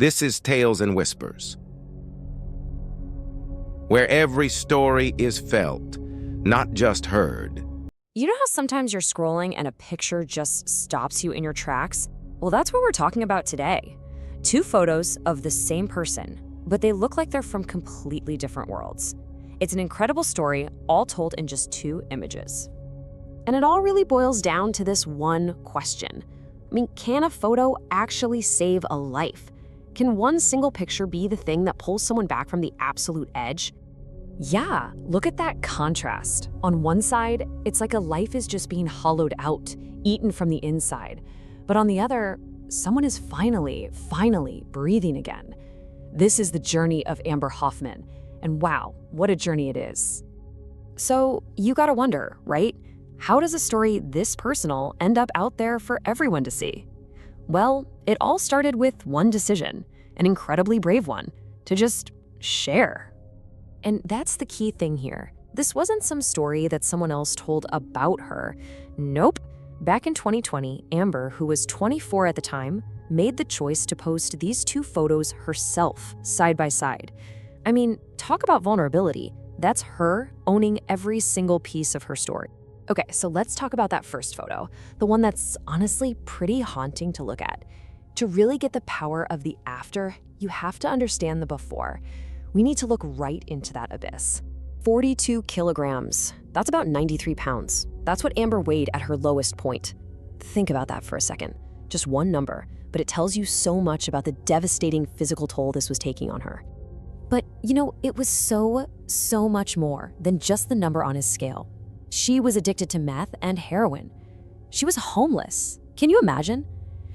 This is Tales and Whispers, where every story is felt, not just heard. You know how sometimes you're scrolling and a picture just stops you in your tracks? Well, that's what we're talking about today. Two photos of the same person, but they look like they're from completely different worlds. It's an incredible story, all told in just two images. And it all really boils down to this one question. I mean, can a photo actually save a life? Can one single picture be the thing that pulls someone back from the absolute edge? Yeah, look at that contrast. On one side, it's like a life is just being hollowed out, eaten from the inside. But on the other, someone is finally breathing again. This is the journey of Amber Hoffman. And wow, what a journey it is. So you gotta wonder, right? How does a story this personal end up out there for everyone to see? Well, it all started with one decision, an incredibly brave one, to just share. And that's the key thing here. This wasn't some story that someone else told about her. Nope. Back in 2020, Amber, who was 24 at the time, made the choice to post these two photos herself, side by side. I mean, talk about vulnerability. That's her owning every single piece of her story. Okay, so let's talk about that first photo, the one that's honestly pretty haunting to look at. To really get the power of the after, you have to understand the before. We need to look right into that abyss. 42 kilograms. That's about 93 pounds. That's what Amber weighed at her lowest point. Think about that for a second. Just one number, but it tells you so much about the devastating physical toll this was taking on her. But, you know, it was so much more than just the number on his scale. She was addicted to meth and heroin. She was homeless. Can you imagine?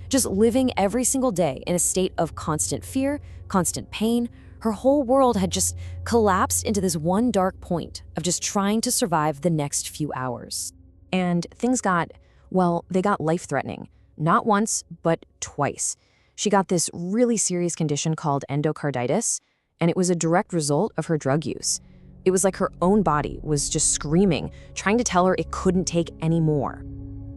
Just living every single day in a state of constant fear, constant pain. Her whole world had just collapsed into this one dark point of just trying to survive the next few hours. And things got life-threatening. Not once, but twice. She got this really serious condition called endocarditis, and it was a direct result of her drug use. It was like her own body was just screaming, trying to tell her it couldn't take any more.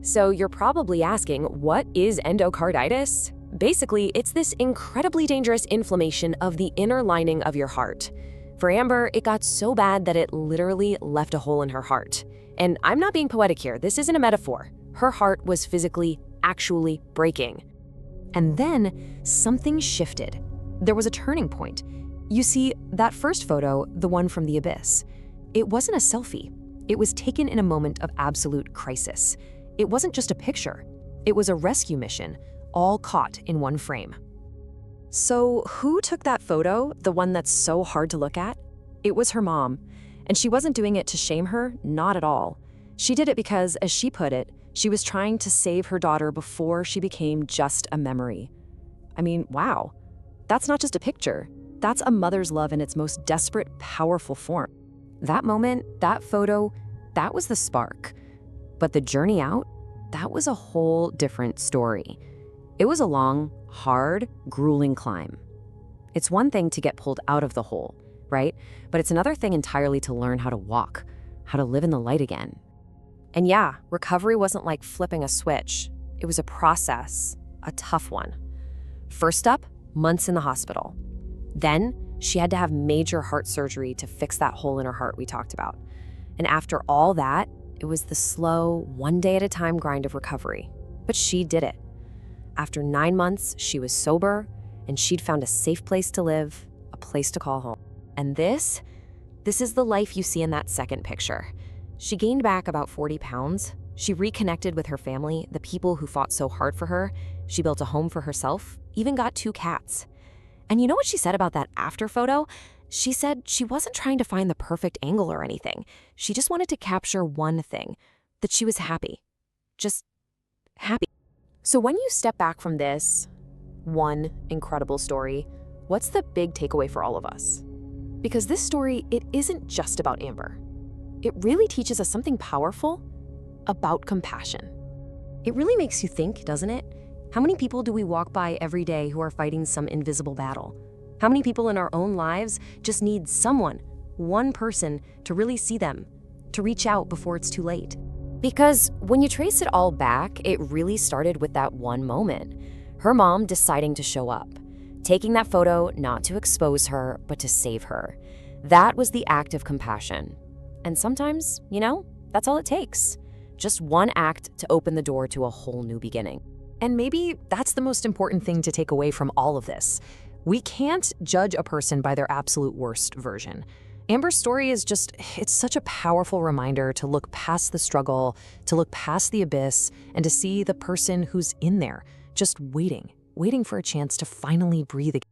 So you're probably asking, what is endocarditis? Basically, it's this incredibly dangerous inflammation of the inner lining of your heart. For Amber, it got so bad that it literally left a hole in her heart. And I'm not being poetic here, this isn't a metaphor. Her heart was physically, actually breaking. And then something shifted. There was a turning point. You see, that first photo, the one from the abyss, it wasn't a selfie. It was taken in a moment of absolute crisis. It wasn't just a picture. It was a rescue mission, all caught in one frame. So who took that photo, the one that's so hard to look at? It was her mom. And she wasn't doing it to shame her, not at all. She did it because, as she put it, she was trying to save her daughter before she became just a memory. I mean, wow. That's not just a picture. That's a mother's love in its most desperate, powerful form. That moment, that photo, that was the spark. But the journey out, that was a whole different story. It was a long, hard, grueling climb. It's one thing to get pulled out of the hole, right? But it's another thing entirely to learn how to walk, how to live in the light again. And yeah, recovery wasn't like flipping a switch. It was a process, a tough one. First up, months in the hospital. Then, she had to have major heart surgery to fix that hole in her heart we talked about. And after all that, it was the slow, one day at a time grind of recovery. But she did it. After 9 months, she was sober, and she'd found a safe place to live, a place to call home. And this is the life you see in that second picture. She gained back about 40 pounds. She reconnected with her family, the people who fought so hard for her. She built a home for herself, even got 2 cats. And you know what she said about that after photo? She said she wasn't trying to find the perfect angle or anything. She just wanted to capture one thing, that she was happy. Just happy. So when you step back from this one incredible story, what's the big takeaway for all of us? Because this story, it isn't just about Amber. It really teaches us something powerful about compassion. It really makes you think, doesn't it? How many people do we walk by every day who are fighting some invisible battle? How many people in our own lives just need someone, one person, to really see them, to reach out before it's too late? Because when you trace it all back, it really started with that one moment. Her mom deciding to show up, Taking that photo not to expose her, but to save her. That was the act of compassion. And sometimes, that's all it takes. Just one act to open the door to a whole new beginning. And maybe that's the most important thing to take away from all of this. We can't judge a person by their absolute worst version. Amber's story is it's such a powerful reminder to look past the struggle, to look past the abyss, and to see the person who's in there, just waiting for a chance to finally breathe again.